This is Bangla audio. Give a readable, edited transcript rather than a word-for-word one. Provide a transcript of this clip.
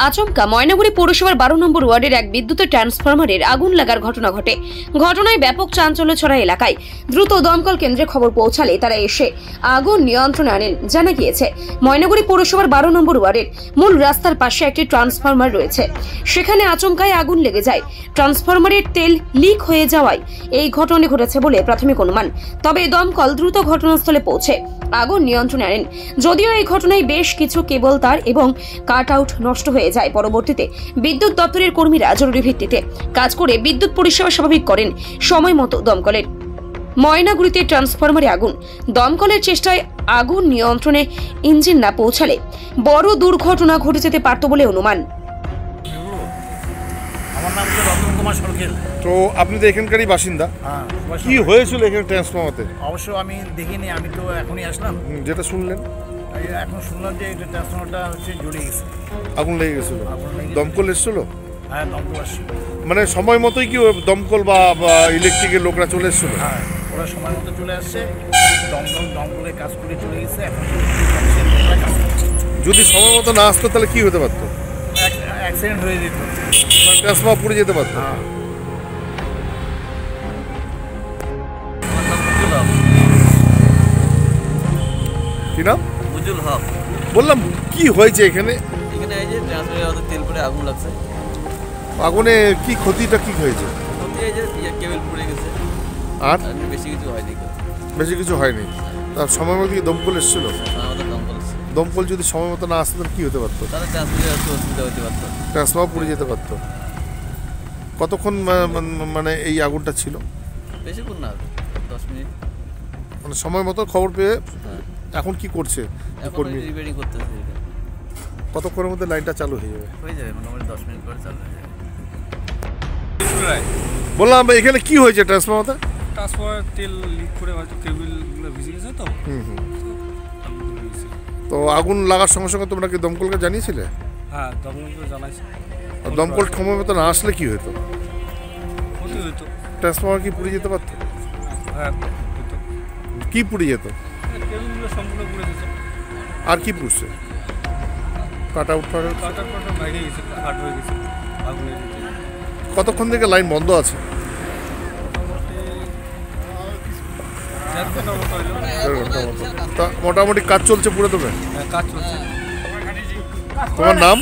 আচমকা ময়নাগুড়ি পৌরসভার 12 নম্বর ওয়ার্ডের এক বিদ্যুতের ট্রান্সফরমারের আগুন লাগার ঘটনা ঘটে। ঘটনায় ব্যাপক চাঞ্চল্য ছড়া এলাকায়। দ্রুত দমকল কেন্দ্রে খবর পৌঁছালে তারা এসে আগুন নিয়ন্ত্রণে আনেন। জানা গিয়েছে, ময়নাগুড়ি পৌরসভার 12 নম্বর ওয়ার্ডের মূল রাস্তার পাশে একটি ট্রান্সফরমার রয়েছে। সেখানে আচমকায় আগুন লেগে যায়। ট্রান্সফরমারের তেল লিক হয়ে যাওয়ায় এই ঘটনা ঘটেছে বলে প্রাথমিক অনুমান। তবে দমকল দ্রুত ঘটনাস্থলে পৌঁছে আগুন নিয়ন্ত্রণে আনেন। যদিও এই ঘটনায় বেশ কিছু কেবল তার এবং কাট আউট নষ্ট হয়ে যায়। পরবর্তীতে বিদ্যুৎ দপ্তরের কর্মীরা জরুরি ভিত্তিতে কাজ করে বিদ্যুৎ পরিষেবা স্বাভাবিক করেন সময় মতো। দমকলের ময়নাগুড়িতে ট্রান্সফরমারে আগুন, দমকলের চেষ্টায় আগুন নিয়ন্ত্রণে ইঞ্জিন না পৌঁছালে বড় দুর্ঘটনা ঘটে যেতে পারত বলে অনুমান। আমার নাম হচ্ছে রতন কুমার সরকেল। তো আপনি তো এখানকারই বাসিন্দা। হ্যাঁ, কি হয়েছিল এখানে ট্রান্সফরমারতে? অবশ্য আমি দেখিনি, আমি তো এখনই আসলাম। যেটা শুনলেন? এখন শুনলাম যে এটা ট্রান্সফরমারটা হচ্ছে জ্বলে গেছে, আগুন লেগে গেছিল। দমকল এসেছিল? হ্যাঁ, দমকল আসছিল। মানে সময় মতোই কি দমকল বা ইলেকট্রিকের লোকরা চলে এসেছিল? হ্যাঁ, ওরা সময় মতো চলে আসছে, দমকলে কাজ করে চলে গেছে। এখন যদি সময় মতো না আসতো তাহলে কি হতে পারতো? অ্যাক্সিডেন্ট হয়ে যেত, ট্রান্সফরমার পুড়ে যেতে পারতো। কি নাম? বুজুল হক। বললাম কি হয়েছে এখানে? এখানে এই যে ট্রান্সফরমারে তেল পড়ে আগুন লাগছে। আগুনে কি ক্ষতিটা কি হয়েছে? ক্ষতি এই যে কেবল পুড়ে গেছে, আর বেশি কিছু হয়নি। বেশি কিছু হয়নি। তার সময় মতো কি দমকল এসেছিল? আমাদের দমকল আছে। দমকল যদি সময় মতো না আসতো তাহলে কি হতে পারতো? তাহলে ট্রান্সফরমারে অসুবিধা হতে পারতো, ট্রান্সফরমার পুড়ে যেতে পারতো। কতক্ষণ মানে এই আগুনটা ছিল? বেশিক্ষণ না, 10 মিনিট। মানে সময় মতো খবর পেয়ে এখন কি করছে? এখন রিপেয়ারিং করতেছে। কতক্ষণের মধ্যে লাইনটা চালু হয়ে যাবে? হয়ে যাবে, মোটামুটি 10 মিনিট পরে চালু হয়ে যাবে। বললাম এখানে কি হয়েছে ট্রান্সফরমারতে? ট্রান্সফরমার তেল লিক করে হয়তো কেবলগুলো ভিজে গেছে তো। তো আগুন লাগার সঙ্গে সঙ্গে তোমরা কি দমকলকে জানিয়েছিলে? হ্যাঁ, দমকলকে জানাইছি। আর দমকল সময় মতো না আসলে কি হতো? ক্ষতি হতো। ট্রান্সফরমার কি পুড়ে যেতে পারতো? হ্যাঁ, হতো। কি পুড়ে যেত? কেবলগুলো সম্পূর্ণ পুড়ে যেত। আর কি পুড়ছে? কাট আউট কাটার ভেঙে গেছে, হার্ড হয়ে গেছে আগুনের। কতক্ষণ থেকে লাইন বন্ধ আছে? মোটামুটি তা মোটামুটি কাজ চলছে পুরো? তবে কাজ চলছে। তোমার নাম?